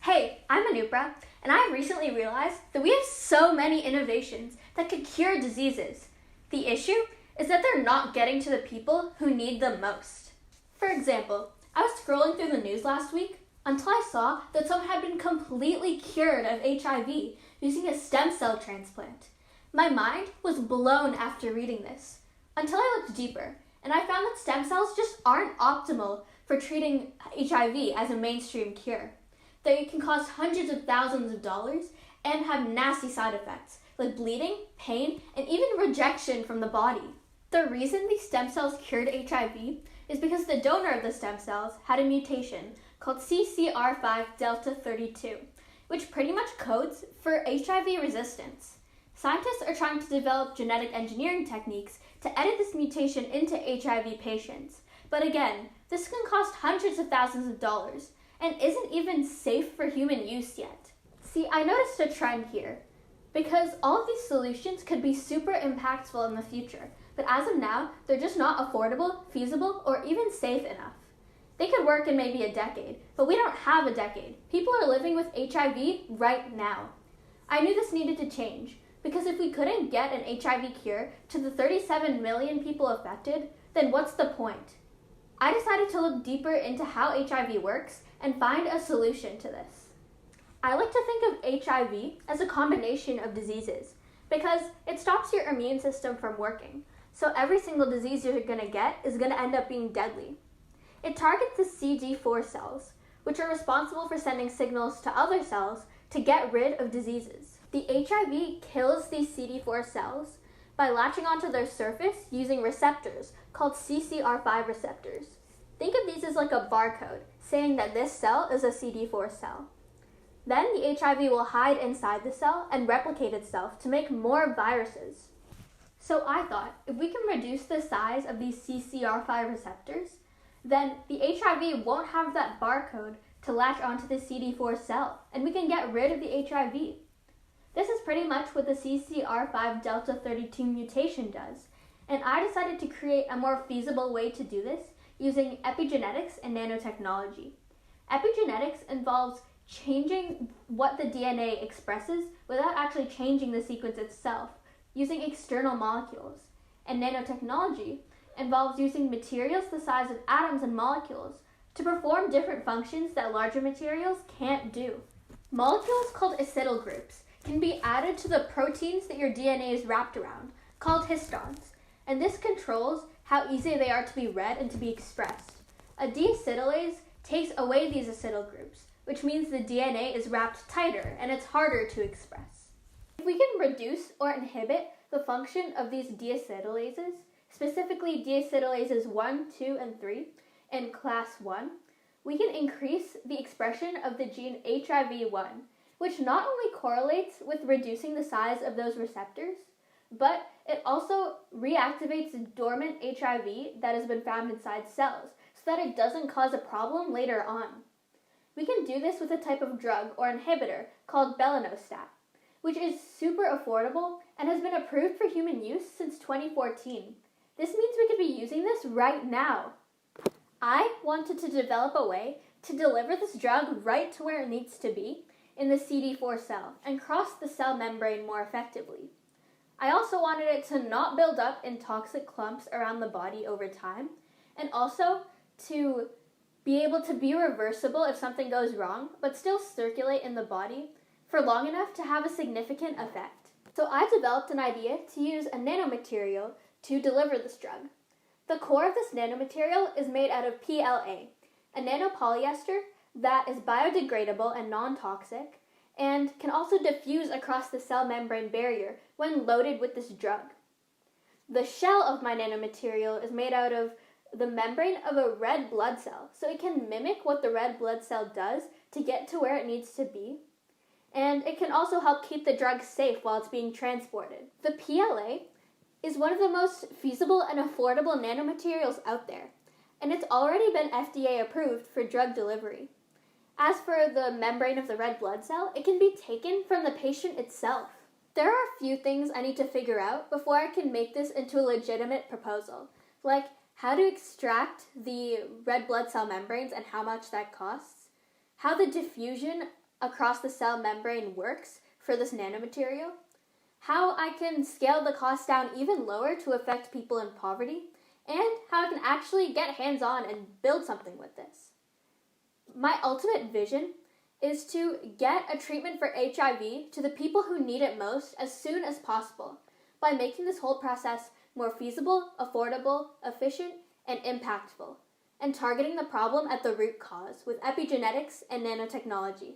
Hey, I'm Anupra, and I recently realized that we have so many innovations that could cure diseases. The issue is that they're not getting to the people who need them most. For example, I was scrolling through the news last week until I saw that someone had been completely cured of HIV using a stem cell transplant. My mind was blown after reading this, until I looked deeper, and I found that stem cells just aren't optimal for treating HIV as a mainstream cure. They can cost hundreds of thousands of dollars and have nasty side effects like bleeding, pain, and even rejection from the body. The reason these stem cells cured HIV is because the donor of the stem cells had a mutation called CCR5 Delta 32, which pretty much codes for HIV resistance. Scientists are trying to develop genetic engineering techniques to edit this mutation into HIV patients. But again, this can cost hundreds of thousands of dollars and isn't even safe for human use yet. See, I noticed a trend here, because all of these solutions could be super impactful in the future, but as of now, they're just not affordable, feasible, or even safe enough. They could work in maybe a decade, but we don't have a decade. People are living with HIV right now. I knew this needed to change, because if we couldn't get an HIV cure to the 37 million people affected, then what's the point? I decided to look deeper into how HIV works and find a solution to this. I like to think of HIV as a combination of diseases because it stops your immune system from working. So every single disease you're going to get is going to end up being deadly. It targets the CD4 cells, which are responsible for sending signals to other cells to get rid of diseases. The HIV kills these CD4 cells by latching onto their surface using receptors called CCR5 receptors. Think of these as like a barcode saying that this cell is a CD4 cell. Then the HIV will hide inside the cell and replicate itself to make more viruses. So I thought, if we can reduce the size of these CCR5 receptors, then the HIV won't have that barcode to latch onto the CD4 cell, and we can get rid of the HIV. This is pretty much what the CCR5 Delta 32 mutation does, and I decided to create a more feasible way to do this using epigenetics and nanotechnology. Epigenetics involves changing what the DNA expresses without actually changing the sequence itself, using external molecules. And nanotechnology involves using materials the size of atoms and molecules to perform different functions that larger materials can't do. Molecules called acyl groups can be added to the proteins that your DNA is wrapped around, called histones, and this controls how easy they are to be read and to be expressed. A deacetylase takes away these acyl groups, which means the DNA is wrapped tighter and it's harder to express. If we can reduce or inhibit the function of these deacetylases, specifically deacetylases 1, 2, and 3 in class 1, we can increase the expression of the gene HIV1, which not only correlates with reducing the size of those receptors, but it also reactivates dormant HIV that has been found inside cells so that it doesn't cause a problem later on. We can do this with a type of drug or inhibitor called belinostat, which is super affordable and has been approved for human use since 2014. This means we could be using this right now. I wanted to develop a way to deliver this drug right to where it needs to be in the CD4 cell and cross the cell membrane more effectively. I also wanted it to not build up in toxic clumps around the body over time, and also to be able to be reversible if something goes wrong, but still circulate in the body for long enough to have a significant effect. So I developed an idea to use a nanomaterial to deliver this drug. The core of this nanomaterial is made out of PLA, a nanopolyester that is biodegradable and non-toxic, and can also diffuse across the cell membrane barrier when loaded with this drug. The shell of my nanomaterial is made out of the membrane of a red blood cell, so it can mimic what the red blood cell does to get to where it needs to be, and it can also help keep the drug safe while it's being transported. The PLA is one of the most feasible and affordable nanomaterials out there, and it's already been FDA approved for drug delivery. As for the membrane of the red blood cell, it can be taken from the patient itself. There are a few things I need to figure out before I can make this into a legitimate proposal, like how to extract the red blood cell membranes and how much that costs, how the diffusion across the cell membrane works for this nanomaterial, how I can scale the cost down even lower to affect people in poverty, and how I can actually get hands-on and build something with this. My ultimate vision is to get a treatment for HIV to the people who need it most as soon as possible by making this whole process more feasible, affordable, efficient, and impactful, and targeting the problem at the root cause with epigenetics and nanotechnology.